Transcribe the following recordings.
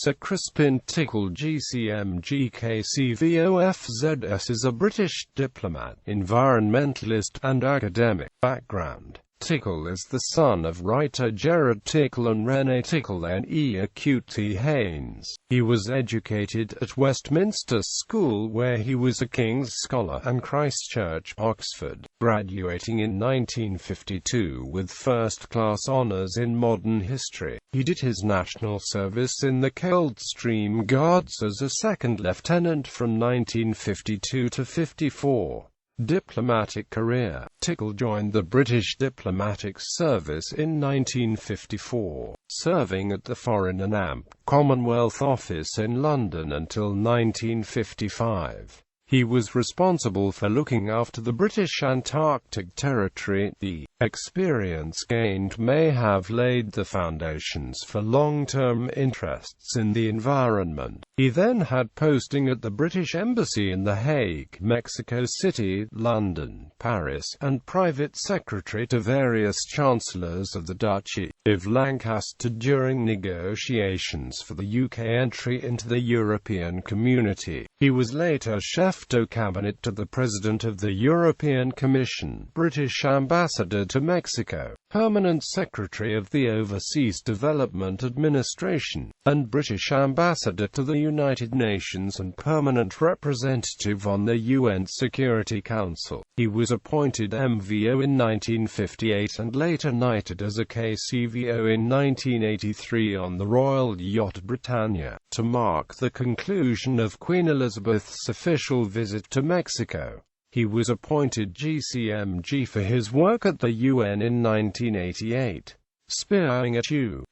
Sir Crispin Tickell GCMG KCVO FZS is a British diplomat, environmentalist, and academic. Background: Tickell is the son of writer Gerard Tickell and Renee Tickell née Acuti Haynes. He was educated at Westminster School, where he was a King's Scholar, and Christ Church, Oxford, graduating in 1952 with first-class honours in modern history. He did his national service in the Coldstream Guards as a second lieutenant from 1952 to 54. Diplomatic career: Tickell joined the British Diplomatic Service in 1954, serving at the Foreign and Commonwealth Office in London until 1955. He was responsible for looking after the British Antarctic Territory. The experience gained may have laid the foundations for long-term interests in the environment. He then had posting at the British Embassy in The Hague, Mexico City, London, Paris, and private secretary to various chancellors of the Duchy of Lancaster during negotiations for the UK entry into the European Community. He was later chef de cabinet to the President of the European Commission, British Ambassador to Mexico, Permanent Secretary of the Overseas Development Administration, and British Ambassador to the United Nations and Permanent Representative on the UN Security Council. He was appointed MVO in 1958 and later knighted as a KCVO in 1983 on the Royal Yacht Britannia, to mark the conclusion of Queen Elizabeth's official visit to Mexico. He was appointed GCMG for his work at the UN in 1988, spearheading a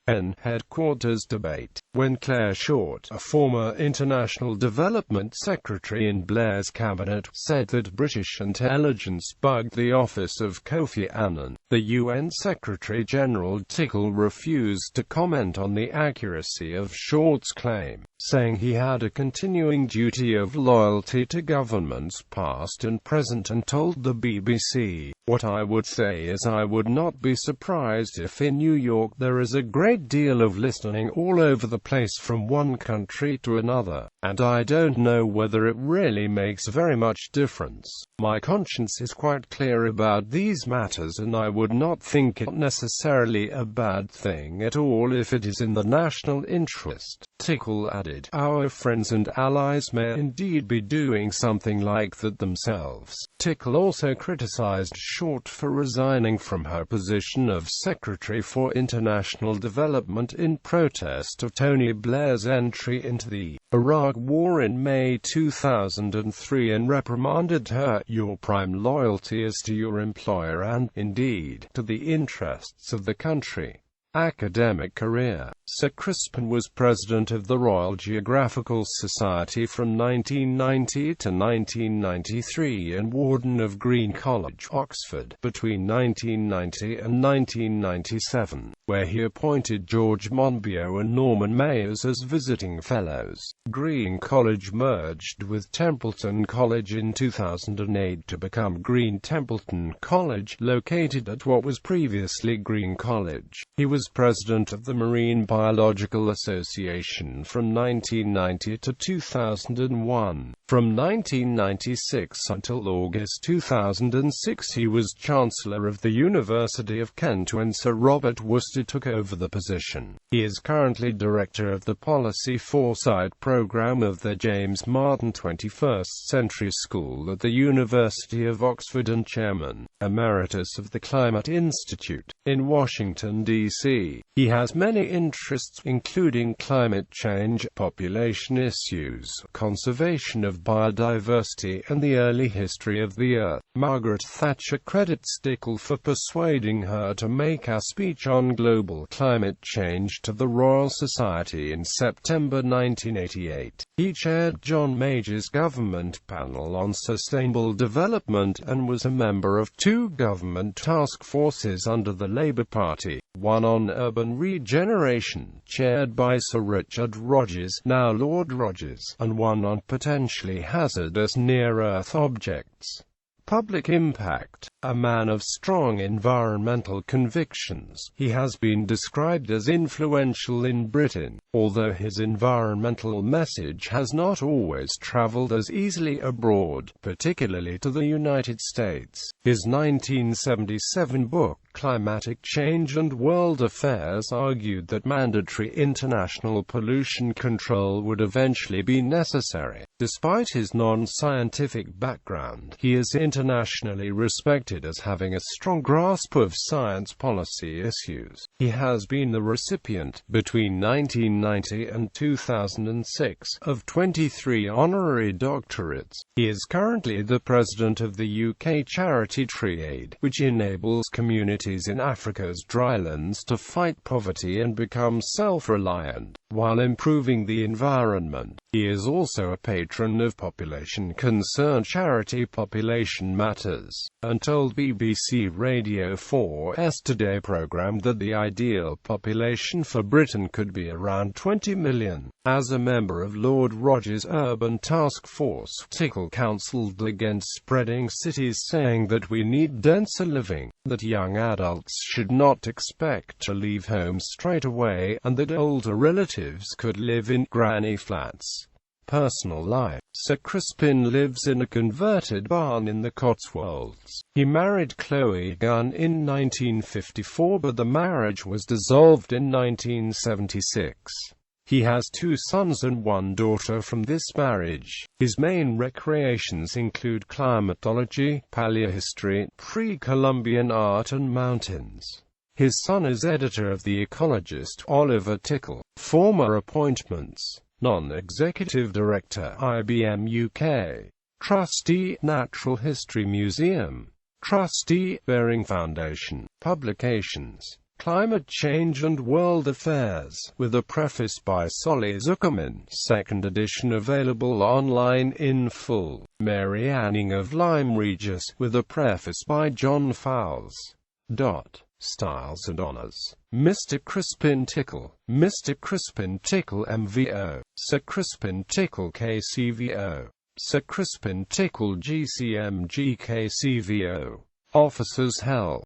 UN headquarters debate, when Clare Short, a former International Development Secretary in Blair's cabinet, said that British intelligence bugged the office of Kofi Annan. The UN Secretary-General Tickell refused to comment on the accuracy of Short's claim, saying he had a continuing duty of loyalty to governments past and present, and told the BBC, "What I would say is I would not be surprised if in New York there is a great deal of listening all over the place from one country to another, and I don't know whether it really makes very much difference. My conscience is quite clear about these matters, and I would not think it necessarily a bad thing at all if it is in the national interest." Tickell added, "Our friends and allies may indeed be doing something like that themselves." Tickell also criticized Short for resigning from her position of Secretary for International Development in protest of Tony Blair's entry into the Iraq War in May 2003, and reprimanded her. "Your prime loyalty is to your employer and, indeed, to the interests of the country." Academic career: Sir Crispin was President of the Royal Geographical Society from 1990 to 1993 and Warden of Green College, Oxford, between 1990 and 1997, where he appointed George Monbiot and Norman Mayers as visiting fellows. Green College merged with Templeton College in 2008 to become Green Templeton College, located at what was previously Green College. He was President of the Marine Biological Association from 1990 to 2001. From 1996 until August 2006 he was Chancellor of the University of Kent when Sir Robert Worcester took over the position. He is currently Director of the Policy Foresight Programme of the James Martin 21st Century School at the University of Oxford and Chairman Emeritus of the Climate Institute in Washington, D.C. He has many interests, including climate change, population issues, conservation of biodiversity, and the early history of the Earth. Margaret Thatcher credits Tickell for persuading her to make a speech on global climate change to the Royal Society in September 1988. He chaired John Major's government panel on sustainable development and was a member of two government task forces under the Labour Party, one on urban regeneration, chaired by Sir Richard Rogers, now Lord Rogers, and one on potentially hazardous near-Earth objects. Public impact: A man of strong environmental convictions, he has been described as influential in Britain, although his environmental message has not always traveled as easily abroad, particularly to the United States. His 1977 book, Climatic Change and World Affairs, argued that mandatory international pollution control would eventually be necessary. Despite his non-scientific background, he is internationally respected as having a strong grasp of science policy issues. He has been the recipient, between 1990 and 2006, of 23 honorary doctorates. He is currently the president of the UK charity TreeAid, which enables communities in Africa's drylands to fight poverty and become self-reliant, while improving the environment. He is also a patron of population concern charity Population Matters, and told BBC Radio 4's Today programme that the ideal population for Britain could be around 20 million. As a member of Lord Rogers' Urban Task Force, Tickell counselled against spreading cities, saying that we need denser living, that young adults should not expect to leave home straight away, and that older relatives could live in granny flats. Personal life. Sir Crispin lives in a converted barn in the Cotswolds. He married Chloe Gunn in 1954, but the marriage was dissolved in 1976. He has 2 sons and 1 daughter from this marriage. His main recreations include climatology, paleohistory, pre-Columbian art and mountains. His son is editor of The Ecologist. Oliver Tickell. Former appointments: Non-Executive Director, IBM UK. Trustee, Natural History Museum. Trustee, Bering Foundation. Publications: Climate Change and World Affairs, with a preface by Solly Zuckerman, 2nd edition available online in full. Mary Anning of Lyme Regis, with a preface by John Fowles. Styles and Honours: Mr. Crispin Tickell, Mr. Crispin Tickell MVO, Sir Crispin Tickell KCVO, Sir Crispin Tickell GCMG KCVO. Officers Hell.